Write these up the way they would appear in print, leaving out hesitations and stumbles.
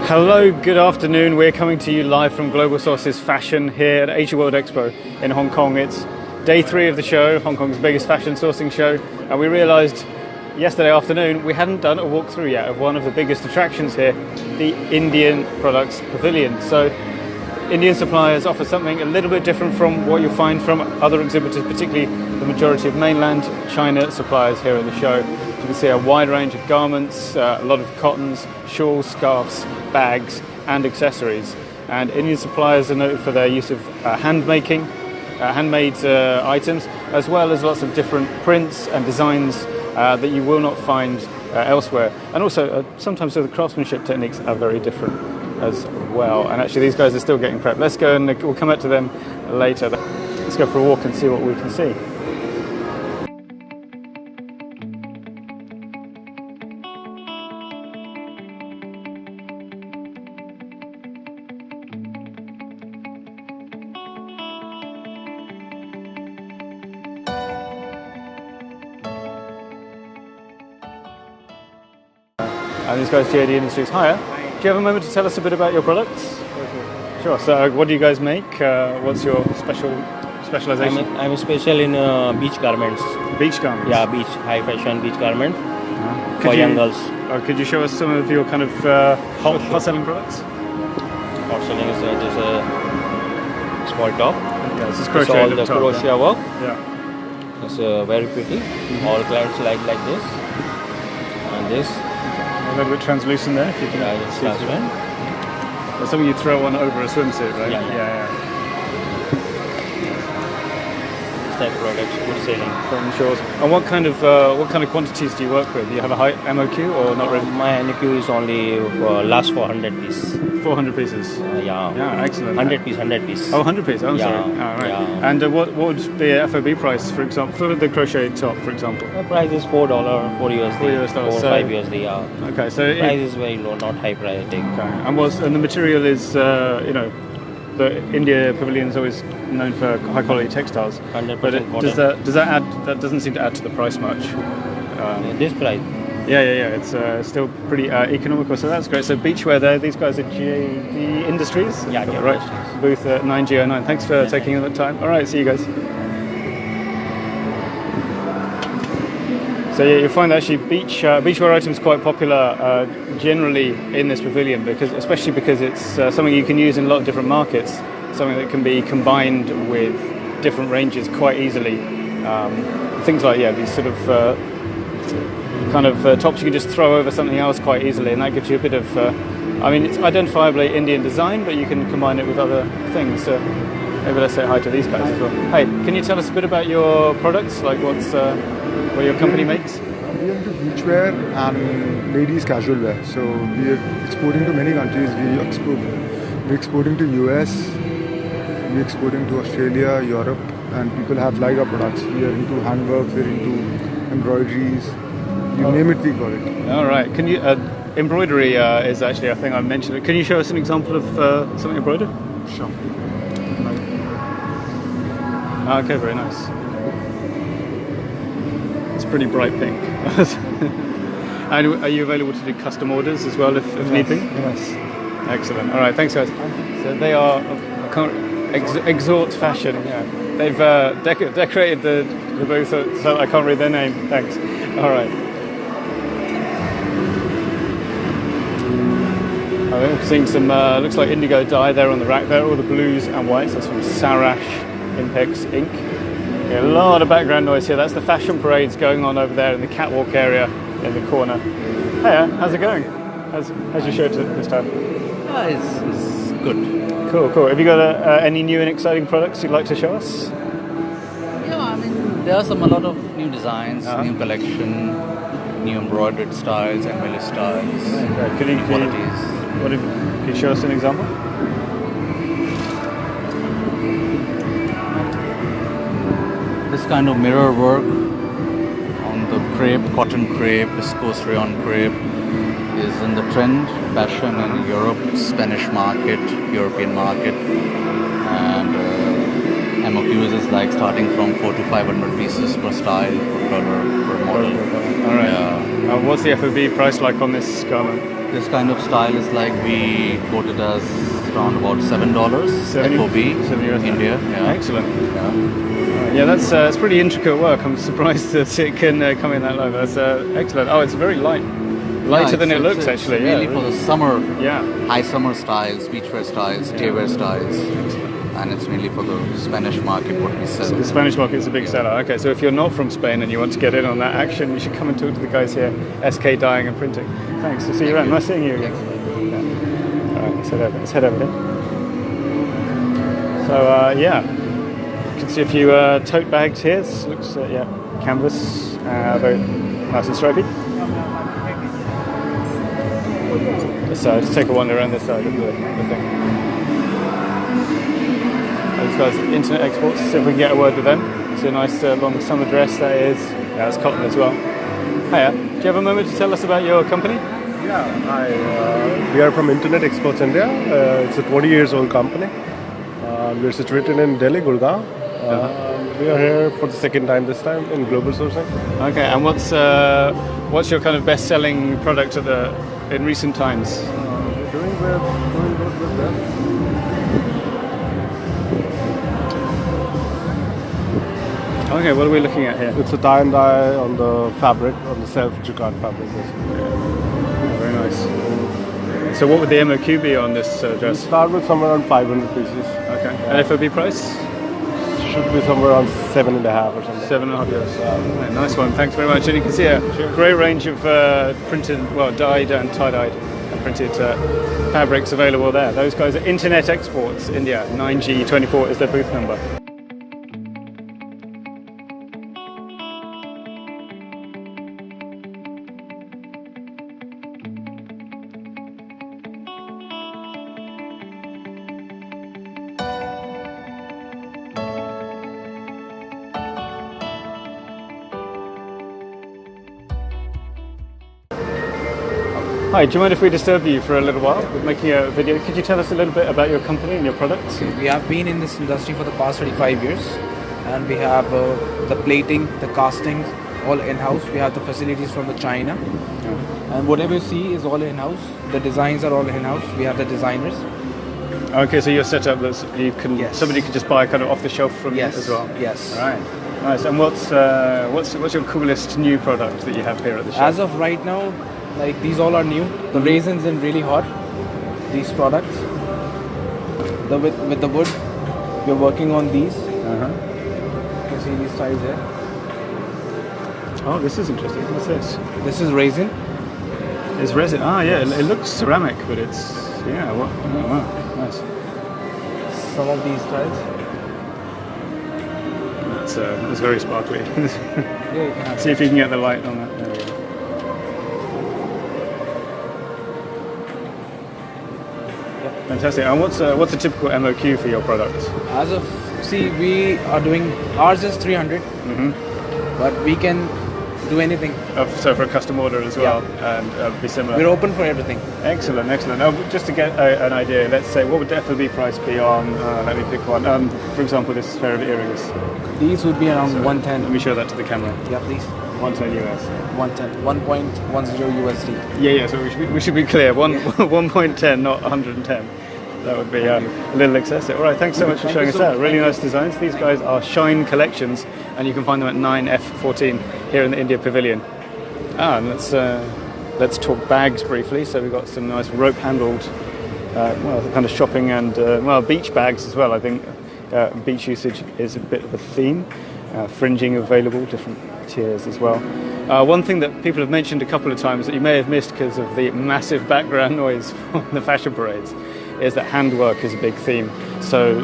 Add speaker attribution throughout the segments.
Speaker 1: Hello, good afternoon. We're coming to you live from Global Sources Fashion here at AsiaWorld-Expo in Hong Kong. It's day 3 of the show, Hong Kong's biggest fashion sourcing show, and we realised yesterday afternoon we hadn't done a walkthrough yet of one of the biggest attractions here, the Indian Products Pavilion. So Indian suppliers offer something a little bit different from what you'll find from other exhibitors, particularly the majority of mainland China suppliers here at the show. You can see a wide range of garments, a lot of cottons, shawls, scarves, bags and accessories. And Indian suppliers are noted for their use of handmade items, as well as lots of different prints and designs that you will not find elsewhere. And also sometimes the craftsmanship techniques are very different as well. And actually these guys are still getting prepped. Let's go and we'll come back to them later. Let's go for a walk and see what we can see. And these guys, JD Industries. Hiya. Do you have a moment to tell us a bit about your products? Sure. So, what do you guys make? What's your specialization?
Speaker 2: I'm special in beach garments.
Speaker 1: Beach garments.
Speaker 2: Yeah, high fashion beach garment for young girls.
Speaker 1: Could you show us some of your kind of hot selling products?
Speaker 2: Hot selling is just a small top.
Speaker 1: Yeah, this is
Speaker 2: crochet. It's all the
Speaker 1: top,
Speaker 2: crochet work.
Speaker 1: Yeah.
Speaker 2: It's very pretty. All clients like this and this.
Speaker 1: A little bit translucent there. If you can
Speaker 2: it's translucent.
Speaker 1: That's something you throw on over a swimsuit, right?
Speaker 2: Yeah. This type of products, good selling.
Speaker 1: Cotton shawls. And what kind of quantities do you work with? Do you have a high MOQ or not really?
Speaker 2: My MOQ is only last for 100 pieces.
Speaker 1: 400 pieces.
Speaker 2: Yeah,
Speaker 1: excellent.
Speaker 2: 100 piece.
Speaker 1: Oh, 100 piece. Oh, sorry. Oh, right.
Speaker 2: Yeah.
Speaker 1: And what would be a FOB price, for example, for the crochet top, for example?
Speaker 2: The price is $4, $4 USD, $4 5 USD. Yeah.
Speaker 1: Okay, so
Speaker 2: the price is very low, not high price.
Speaker 1: Okay. And the material is, the India Pavilion is always known for high quality textiles.
Speaker 2: 100%
Speaker 1: but
Speaker 2: cotton.
Speaker 1: does that add? That doesn't seem to add to the price much.
Speaker 2: This price.
Speaker 1: Yeah. It's still pretty economical, so that's great. So beachwear there, these guys are JD Industries?
Speaker 2: Yeah,
Speaker 1: right. Booth 9G09. Thanks for taking the time. All right, see you guys. So yeah, you'll find actually beachwear items quite popular generally in this pavilion, especially because it's something you can use in a lot of different markets, something that can be combined with different ranges quite easily. Things like these sort of tops you can just throw over something else quite easily, and that gives you a bit of it's identifiably Indian design, but you can combine it with other things. So maybe let's say hi to these guys as well. Hey, can you tell us a bit about your products, like what your company makes?
Speaker 3: We are into beachwear and ladies casual wear. So we are exporting to many countries. We're exporting to US, we're exporting to Australia, Europe, and people have liked our products. We are into handwork, we're into embroideries. You name it, we got it.
Speaker 1: All right. Can you embroidery is actually a thing I mentioned. Can you show us an example of something embroidered?
Speaker 3: Sure.
Speaker 1: Okay, very nice. It's pretty bright pink. And are you available to do custom orders as well if need be?
Speaker 3: Yes.
Speaker 1: Excellent. All right, thanks guys. So they are Exhort Fashion. Yeah. They've decorated the booth so I can't read their name. Thanks. All right. I'm seeing some, looks like indigo dye there on the rack there, all the blues and whites. That's from Sarash Impex Ink. Okay, a lot of background noise here. That's the fashion parades going on over there in the catwalk area in the corner. Hey, how's it going? How's your show this time?
Speaker 2: It's good.
Speaker 1: Cool. Have you got any new and exciting products you'd like to show us?
Speaker 4: Yeah, there are a lot of new designs, new collection, new embroidered styles, embellished styles, qualities.
Speaker 1: Can you show us an example?
Speaker 4: This kind of mirror work on the crepe, cotton crepe, viscose rayon crepe is in the trend, fashion in Europe, Spanish market, European market, and MOQs is like starting from 4 to 500 pieces per style, per color, per model.
Speaker 1: All right.
Speaker 4: Yeah.
Speaker 1: What's the FOB price like on this garment?
Speaker 4: This kind of style is like we quote it as around about $7 FOB,
Speaker 1: €7.
Speaker 4: India. Yeah.
Speaker 1: Excellent.
Speaker 4: Yeah.
Speaker 1: Yeah, that's it's pretty intricate work. I'm surprised that it can come in that low. That's excellent. Oh, it's very light. Lighter than it looks, actually.
Speaker 4: Mainly for the summer,
Speaker 1: Yeah.
Speaker 4: high summer styles, beachwear styles, daywear styles, and it's mainly for the Spanish market what we sell.
Speaker 1: The Spanish market is a big seller. Okay, so if you're not from Spain and you want to get in on that action, you should come and talk to the guys here, SK Dyeing and Printing. Thanks. We'll see you around. Nice seeing you again. Yeah. All right, let's head over here. So yeah, you can see a few tote bags here. This looks yeah, canvas, very nice and stripy. This side, just take a wander around this side of the thing. Those guys at Internet Exports, see if we can get a word with them. It's a nice long summer dress that is. Yeah, it's cotton as well. Hiya, do you have a moment to tell us about your company?
Speaker 5: Yeah, we are from Internet Exports India. It's a 20 years old company. We're situated in Delhi, Gurgaon. We are here for the second time this time in global sourcing.
Speaker 1: Okay, and what's your kind of best-selling product in recent times?
Speaker 5: We're doing good with them.
Speaker 1: Okay, what are we looking at here?
Speaker 5: It's a tie and dye on the fabric, on the self-jacquard fabric.
Speaker 1: Very nice. So what would the MOQ be on this
Speaker 5: We
Speaker 1: dress?
Speaker 5: start with somewhere around 500 pieces.
Speaker 1: Okay, and FOB price?
Speaker 5: Should be somewhere around 7.5 or something.
Speaker 1: $7.50. Right, nice one, thanks very much. And you can see a great range of printed, well, dyed and tie-dyed and printed fabrics available there. Those guys are Internet Exports India. 9G24 is their booth number. Hi, do you mind if we disturb you for a little while? We're making a video. Could you tell us a little bit about your company and your products?
Speaker 6: We have been in this industry for the past 35 years, and we have the plating, the castings, all in-house. We have the facilities from the China, and whatever you see is all in-house. The designs are all in-house. We have the designers.
Speaker 1: Okay, so you're set up that you can
Speaker 6: Yes.
Speaker 1: somebody can just buy kind of off the shelf from you
Speaker 6: Yes.
Speaker 1: as well.
Speaker 6: Yes.
Speaker 1: Right. Nice. And what's your coolest new product that you have here at the show?
Speaker 6: As of right now, like these all are new. The raisins in really hot. These products. With the wood, we're working on these.
Speaker 1: Uh-huh.
Speaker 6: You can see these styles here.
Speaker 1: Oh, this is interesting. What's this?
Speaker 6: This is raisin.
Speaker 1: It's resin. Ah, yeah. It looks ceramic, but it's What? Oh, wow. Nice.
Speaker 6: Some of these styles.
Speaker 1: That's very sparkly.
Speaker 6: Yeah, you can have
Speaker 1: See if you can get the light on that. There we go. Fantastic. And what's a typical MOQ for your product?
Speaker 6: As of, we are doing, ours is 300, but we can do anything.
Speaker 1: So for a custom order as well, and be similar.
Speaker 6: We're open for everything.
Speaker 1: Excellent, excellent. Now, just to get an idea, let's say, what would the FOB price be on, let me pick one, for example, this pair of earrings.
Speaker 6: These would be around 110.
Speaker 1: Let me show that to the camera.
Speaker 6: Yeah, please.
Speaker 1: 110 US.
Speaker 6: 110. 1.10 USD.
Speaker 1: Yeah, so we should be clear, 1.10, not 110. That would be a little excessive. All right, thanks so much for showing us that. Really nice designs. These guys are Shine Collections, and you can find them at 9F14 here in the India Pavilion. And let's talk bags briefly. So we've got some nice rope-handled, kind of shopping and beach bags as well. I think beach usage is a bit of a theme. Fringing available, different tiers as well. One thing that people have mentioned a couple of times that you may have missed because of the massive background noise from the fashion parades is that handwork is a big theme. So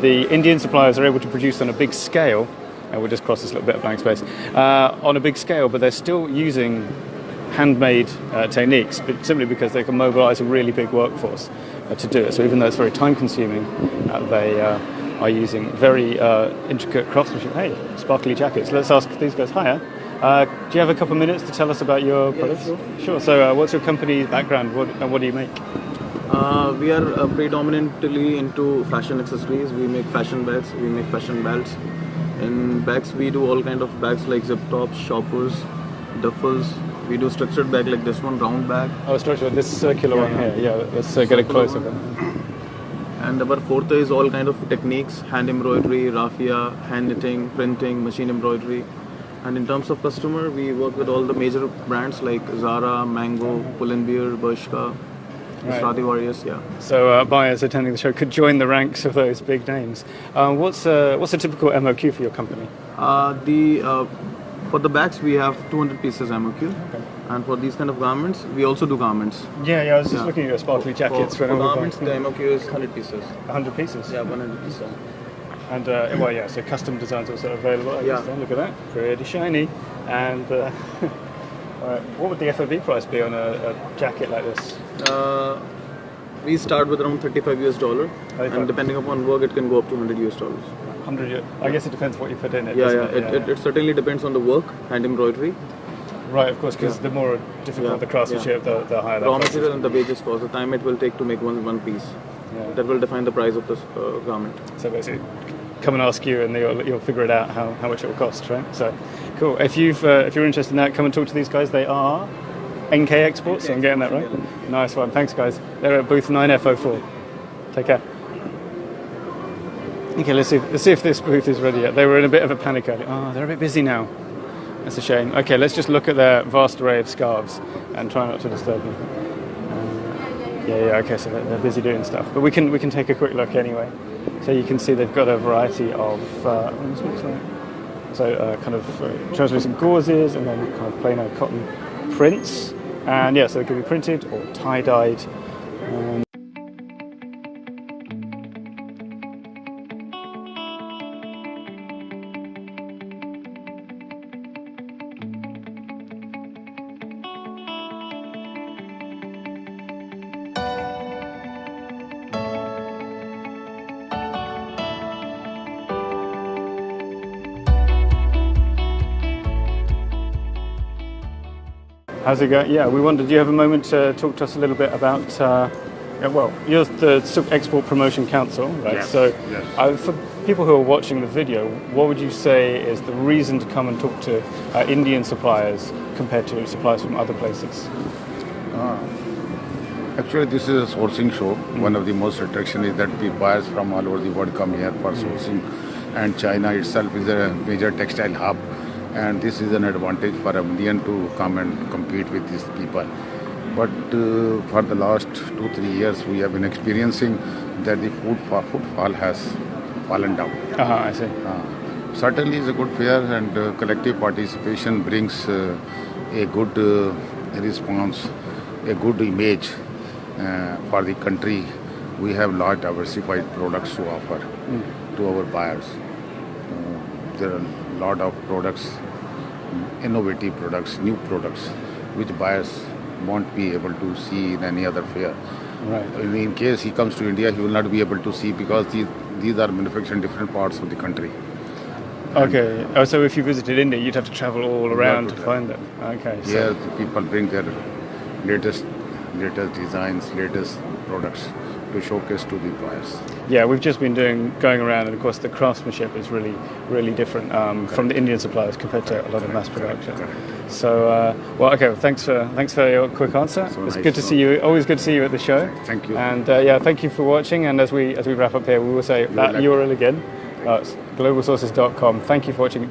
Speaker 1: the Indian suppliers are able to produce on a big scale, and we'll just cross this little bit of blank space, on a big scale, but they're still using handmade techniques, but simply because they can mobilize a really big workforce to do it. So even though it's very time consuming, they are using very intricate craftsmanship. Hey, sparkly jackets. Let's ask these guys. Hiya. Do you have a couple of minutes to tell us about your products?
Speaker 6: Sure.
Speaker 1: Sure. So what's your company background? What do you make?
Speaker 7: We are predominantly into fashion accessories. We make fashion bags, we make fashion belts. In bags, we do all kind of bags like zip tops, shoppers, duffels. We do structured bag like this one, round bag.
Speaker 1: Oh, structured, this circular one here. Yeah, let's get a close up.
Speaker 7: And our fourth is all kind of techniques: hand embroidery, raffia, hand knitting, printing, machine embroidery. And in terms of customer, we work with all the major brands like Zara, Mango, Pull&Bear, Bershka, Stradivarius. Yeah.
Speaker 1: So buyers attending the show could join the ranks of those big names. What's a typical MOQ for your company?
Speaker 7: For the bags, we have 200 pieces MOQ.
Speaker 1: Okay.
Speaker 7: And for these kind of garments, we also do garments.
Speaker 1: Yeah, I was just looking at your sparkly jackets.
Speaker 7: For garments, the MOQ is 100 pieces.
Speaker 1: 100 pieces?
Speaker 7: Yeah, 100 pieces.
Speaker 1: And, so custom designs also available. I guess then. Look at that. Pretty shiny. And what would the FOB price be on a jacket like this?
Speaker 7: We start with around $35 and depending upon work, it can go up to $100
Speaker 1: $100. I guess it depends what you put in it.
Speaker 7: It certainly depends on the work and embroidery.
Speaker 1: Right, of course, because the more difficult the craftsmanship, the higher the
Speaker 7: raw material and the wages cost, the time it will take to make one piece. That will define the price of this garment.
Speaker 1: So basically, come and ask you, and you'll figure it out how much it will cost, right? So, cool. If you're interested in that, come and talk to these guys. They are NK Exports. I'm getting that right. Nice one. Thanks, guys. They're at booth 9F04. Take care. Okay, let's see if this booth is ready yet. They were in a bit of a panic earlier. Oh, they're a bit busy now. That's a shame. Okay, let's just look at their vast array of scarves and try not to disturb them. Okay, so they're busy doing stuff. But we can take a quick look anyway. So you can see they've got a variety of kind of translucent gauzes and then kind of plain old cotton prints. And so they can be printed or tie-dyed. How's it going? Yeah, we wondered, do you have a moment to talk to us a little bit about, you're the Silk Export Promotion Council, right?
Speaker 8: Yes,
Speaker 1: so
Speaker 8: yes.
Speaker 1: For people who are watching the video, what would you say is the reason to come and talk to Indian suppliers compared to suppliers from other places?
Speaker 8: Actually, this is a sourcing show. One of the most attraction is that the buyers from all over the world come here for sourcing. And China itself is a major textile hub. And this is an advantage for an Indian to come and compete with these people. But for the last 2-3 years, we have been experiencing that the footfall has fallen down.
Speaker 1: I see.
Speaker 8: Certainly, it's a good fair, and collective participation brings a good response, a good image for the country. We have large diversified products to offer to our buyers. There are a lot of products, innovative products, new products, which buyers won't be able to see in any other fair.
Speaker 1: Right.
Speaker 8: In case he comes to India, he will not be able to see because these are manufactured in different parts of the country.
Speaker 1: Okay. So if you visited India, you'd have to travel all around to find them. Okay. So
Speaker 8: Here, the people bring their latest designs, latest products to showcase to the buyers.
Speaker 1: Yeah, we've just been going around, and of course the craftsmanship is really, really different from the Indian suppliers compared to a lot of mass production. So, thanks for your quick answer.
Speaker 8: So
Speaker 1: it's
Speaker 8: nice
Speaker 1: good to see you. Always good to see you at the show.
Speaker 8: Thank you.
Speaker 1: And thank you for watching. And as we wrap up here, we will say that URL again. It's globalsources.com. Thank you for watching.